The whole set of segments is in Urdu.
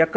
1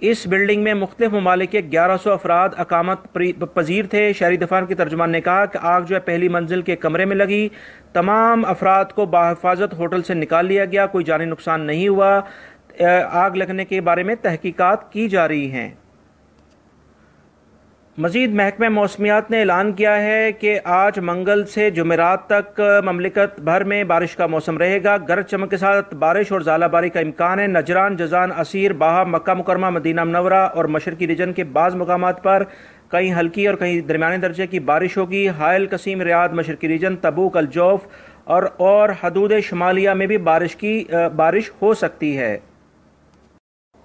اس بلڈنگ میں مختلف ممالک کے 1100 افراد اقامت پذیر تھے۔ شہری دفاع کی ترجمان نے کہا کہ آگ جو ہے پہلی منزل کے کمرے میں لگی، تمام افراد کو بحفاظت ہوٹل سے نکال لیا گیا، کوئی جانی نقصان نہیں ہوا۔ آگ لگنے کے بارے میں تحقیقات کی جا رہی ہیں۔ مزید محکمہ موسمیات نے اعلان کیا ہے کہ آج منگل سے جمعرات تک مملکت بھر میں بارش کا موسم رہے گا۔ گرج چمک کے ساتھ بارش اور ژالہ باری کا امکان ہے۔ نجران، جازان، عسیر، باہا، مکہ مکرمہ، مدینہ منورہ اور مشرقی ریجن کے بعض مقامات پر کہیں ہلکی اور کہیں درمیانے درجے کی بارش ہوگی۔ حائل، قصیم، ریاض، مشرقی ریجن، تبوک، الجوف اور حدود شمالیہ میں بھی بارش ہو سکتی ہے۔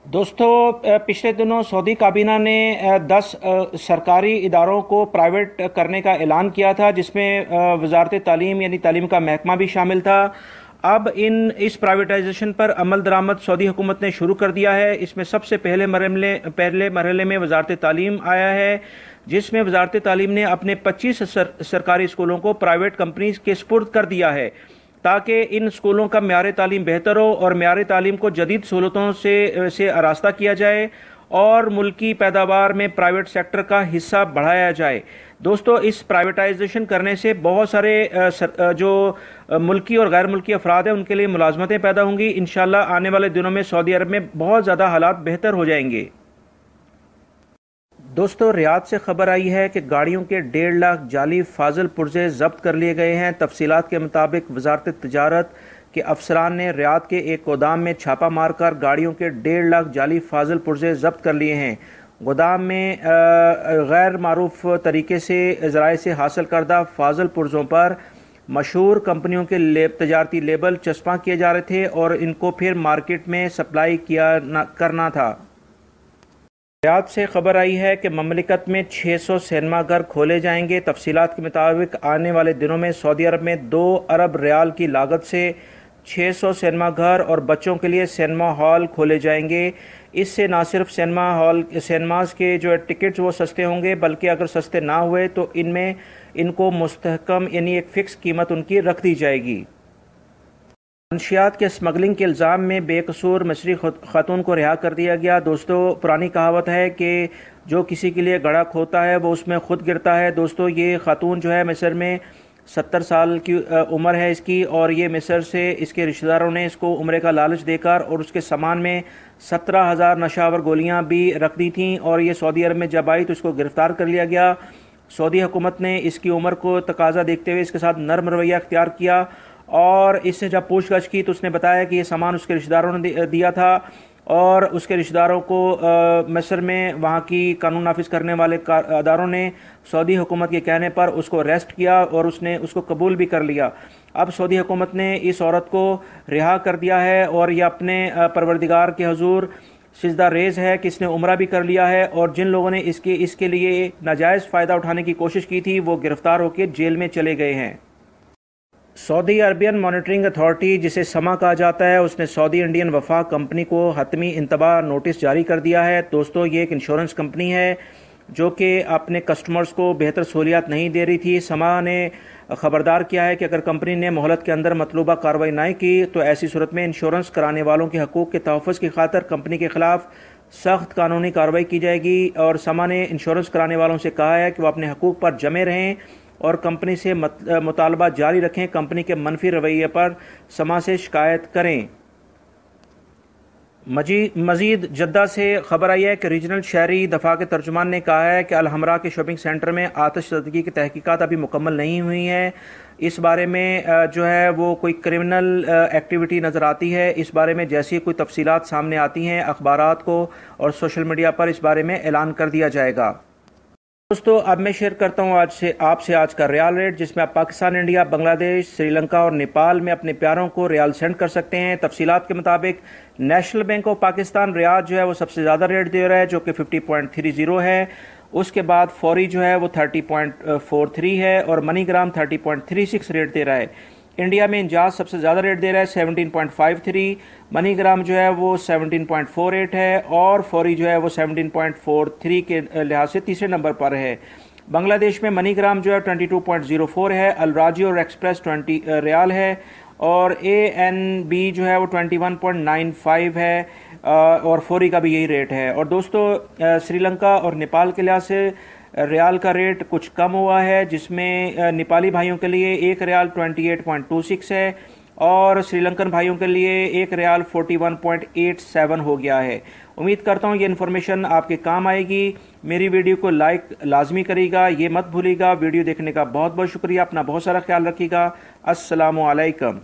دوستو، پچھلے دنوں سعودی کابینہ نے 10 سرکاری اداروں کو پرائیویٹ کرنے کا اعلان کیا تھا، جس میں وزارت تعلیم یعنی تعلیم کا محکمہ بھی شامل تھا۔ اب اس پرائیویٹائزیشن پر عمل درآمد سعودی حکومت نے شروع کر دیا ہے۔ اس میں سب سے پہلے مرحلے میں وزارت تعلیم آیا ہے، جس میں وزارت تعلیم نے اپنے 25 سرکاری اسکولوں کو پرائیویٹ کمپنیز کے سپرد کر دیا ہے، تاکہ ان اسکولوں کا معیار تعلیم بہتر ہو اور معیار تعلیم کو جدید سہولتوں سے آراستہ کیا جائے اور ملکی پیداوار میں پرائیویٹ سیکٹر کا حصہ بڑھایا جائے۔ دوستو، اس پرائیویٹائزیشن کرنے سے بہت سارے جو ملکی اور غیر ملکی افراد ہیں ان کے لیے ملازمتیں پیدا ہوں گی۔ انشاءاللہ آنے والے دنوں میں سعودی عرب میں بہت زیادہ حالات بہتر ہو جائیں گے۔ دوستو، ریاض سے خبر آئی ہے کہ گاڑیوں کے 1.5 لاکھ جعلی فاضل پرزے ضبط کر لیے گئے ہیں۔ تفصیلات کے مطابق وزارت تجارت کے افسران نے ریاض کے ایک گودام میں چھاپہ مار کر گاڑیوں کے 1.5 لاکھ جعلی فاضل پرزے ضبط کر لیے ہیں۔ گودام میں غیر معروف طریقے سے ذرائع سے حاصل کردہ فاضل پرزوں پر مشہور کمپنیوں کے تجارتی لیبل چسپاں کیے جا رہے تھے اور ان کو پھر مارکیٹ میں سپلائی کرنا تھا۔ ریاض سے خبر آئی ہے کہ مملکت میں 600 سینما گھر کھولے جائیں گے۔ تفصیلات کے مطابق آنے والے دنوں میں سعودی عرب میں 2 ارب ریال کی لاگت سے 600 سینما گھر اور بچوں کے لیے سینما ہال کھولے جائیں گے۔ اس سے نہ صرف سینماز کے جو ٹکٹس وہ سستے ہوں گے، بلکہ اگر سستے نہ ہوئے تو ان کو مستحکم یعنی ایک فکس قیمت ان کی رکھ دی جائے گی۔ منشیات کے اسمگلنگ کے الزام میں بے قصور مصری خاتون کو رہا کر دیا گیا۔ دوستو، پرانی کہاوت ہے کہ جو کسی کے لیے گڑھا کھوتا ہے وہ اس میں خود گرتا ہے۔ دوستو، یہ خاتون جو ہے مصر میں 70 سال کی عمر ہے اس کی، اور یہ مصر سے اس کے رشتہ داروں نے اس کو عمرے کا لالچ دے کر اور اس کے سامان میں 17,000 نشاور گولیاں بھی رکھ دی تھیں، اور یہ سعودی عرب میں جب آئی تو اس کو گرفتار کر لیا گیا۔ سعودی حکومت نے اس کی عمر کو تقاضا دیکھتے ہوئے اس کے ساتھ نرم رویہ اختیار کیا، اور اس سے جب پوچھ گچھ کی تو اس نے بتایا کہ یہ سامان اس کے رشتہ داروں نے دیا تھا، اور اس کے رشتہ داروں کو مصر میں وہاں کی قانون نافذ کرنے والے اداروں نے سعودی حکومت کے کہنے پر اس کو اریسٹ کیا اور اس نے اس کو قبول بھی کر لیا۔ اب سعودی حکومت نے اس عورت کو رہا کر دیا ہے، اور یہ اپنے پروردگار کے حضور سجدہ ریز ہے کہ اس نے عمرہ بھی کر لیا ہے، اور جن لوگوں نے اس کے لیے ناجائز فائدہ اٹھانے کی کوشش کی تھی وہ گرفتار ہو کے جیل میں چلے گئے ہیں۔ سعودی عربین مانیٹرنگ اتھارٹی، جسے سما کہا جاتا ہے، اس نے سعودی انڈین وفاق کمپنی کو حتمی انتباہ نوٹس جاری کر دیا ہے۔ دوستو، یہ ایک انشورنس کمپنی ہے جو کہ اپنے کسٹمرز کو بہتر سہولیات نہیں دے رہی تھی۔ سما نے خبردار کیا ہے کہ اگر کمپنی نے مہلت کے اندر مطلوبہ کارروائی نہ کی تو ایسی صورت میں انشورنس کرانے والوں کے حقوق کے تحفظ کی خاطر کمپنی کے خلاف سخت قانونی کارروائی کی جائے گی۔ اور سما نے انشورنس کرانے والوں سے کہا ہے کہ وہ اپنے حقوق پر جمے رہیں اور کمپنی سے مطالبہ جاری رکھیں، کمپنی کے منفی رویے پر سما سے شکایت کریں۔ مزید جدہ سے خبر آئی ہے کہ ریجنل شہری دفاع کے ترجمان نے کہا ہے کہ الحمراء کے شاپنگ سینٹر میں آتش زدگی کی تحقیقات ابھی مکمل نہیں ہوئی ہیں۔ اس بارے میں جو ہے وہ کوئی کرمنل ایکٹیویٹی نظر آتی ہے۔ اس بارے میں جیسی کوئی تفصیلات سامنے آتی ہیں اخبارات کو اور سوشل میڈیا پر اس بارے میں اعلان کر دیا جائے گا۔ دوستو، اب میں شیئر کرتا ہوں آپ سے آج کا ریال ریٹ، جس میں آپ پاکستان، انڈیا، بنگلہ دیش، سری لنکا اور نیپال میں اپنے پیاروں کو ریال سینڈ کر سکتے ہیں۔ تفصیلات کے مطابق نیشنل بینک آف پاکستان ریال جو ہے وہ سب سے زیادہ ریٹ دے رہا ہے، جو کہ 50.30 ہے۔ اس کے بعد فوری جو ہے وہ 30.43 ہے، اور منی گرام 30.36 ریٹ دے رہا ہے۔ انڈیا میں انجاز سب سے زیادہ ریٹ دے رہا ہے 17.53، منی گرام جو ہے وہ 17.48 ہے، اور فوری جو ہے وہ 17.43 کے لحاظ سے تیسرے نمبر پر ہے۔ بنگلہ دیش میں منی گرام جو ہے 22.04 ہے، الراجی اور ایکسپریس 20 ریال ہے، اور ANB جو ہے وہ 21.95 ہے۔ اور فوری کا بھی یہی ریٹ ہے۔ اور دوستو سری لنکا اور نیپال کے لحاظ سے ریال کا ریٹ کچھ کم ہوا ہے، جس میں نیپالی بھائیوں کے لیے 1 ریال 28.26 ہے اور سری لنکن بھائیوں کے لیے 1 ریال 41.87 ہو گیا ہے۔ امید کرتا ہوں یہ انفارمیشن آپ کے کام آئے گی۔ میری ویڈیو کو لائک لازمی کرے گا، یہ مت بھولیے گا۔ ویڈیو دیکھنے کا بہت بہت شکریہ، اپنا بہت سارا خیال رکھیے گا۔ السلام علیکم۔